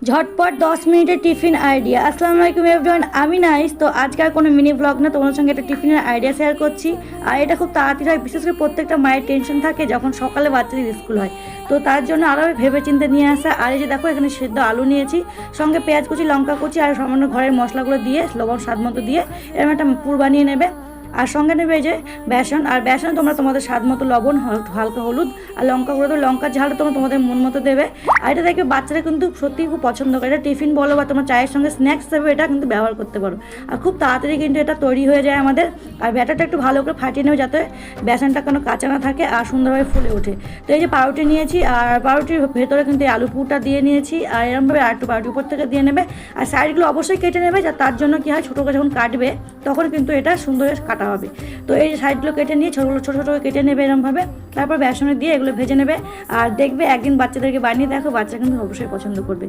ঝটপট 10 মিনিটের tiffin idea. আসসালামু আলাইকুম এভরিওয়ান, আমি নাইস। তো আজকে আর কোনো মিনি ব্লগ না, তোমাদের সঙ্গে একটা টিফিনের আইডিয়া শেয়ার করছি। আর এটা খুব তাড়াতাড়ি হয়, বিশেষ করে প্রত্যেকটা মায়ের টেনশন থাকে যখন সকালে বাচ্চাদের স্কুল হয়। তো তার জন্য আরও ভেবে চিন্তে নিয়ে আসা। আর এই যে দেখো, এখানে সেদ্ধ আলু নিয়েছি, সঙ্গে পেঁয়াজ কুচি, লঙ্কা কুচি আর সামান্য ঘরের মশলাগুলো দিয়ে লবণ স্বাদ মতো দিয়ে এরকম একটা পুর বানিয়ে নেবে। আর সঙ্গে নেবে এই যে বেসন, আর বেসনে তোমরা তোমাদের স্বাদ মতো লবণ, হালকা হলুদ আর লঙ্কা গুঁড়ো, লঙ্কার ঝালটা তোমরা তোমাদের মন মতো দেবে। আর এটা দেখবে বাচ্চারা কিন্তু সত্যিই খুব পছন্দ করে। এটা টিফিন বলো বা তোমার চায়ের সঙ্গে স্ন্যাক্স হিসেবে এটা কিন্তু ব্যবহার করতে পারো। আর খুব তাড়াতাড়ি কিন্তু এটা তৈরি হয়ে যায় আমাদের। আর ব্যাটারটা একটু ভালো করে ফাটিয়ে নেবে যাতে বেসনটা কোনো কাঁচা না থাকে আর সুন্দরভাবে ফুলে ওঠে। তো এই যে পাউরুটি নিয়েছি, আর পাউরুটির ভেতরে কিন্তু এই আলু পুরটা দিয়ে নিয়েছি। আর এরকমভাবে আর একটু পাউরুটি উপর থেকে দিয়ে নেবে। আর সাইডগুলো অবশ্যই কেটে নেবে, যা তার জন্য কি হয়, ছোটো করে যখন কাটবে তখন কিন্তু এটা সুন্দর কাটা হবে। তো এই সাইডগুলো কেটে নিয়ে ছোটো ছোটো ছোটো কেটে নেবে এরমভাবে। তারপর বেসনে দিয়ে এগুলো ভেজে নেবে। আর দেখবে একদিন বাচ্চাদেরকে বানিয়ে দেখো, বাচ্চা কিন্তু অবশ্যই পছন্দ করবে।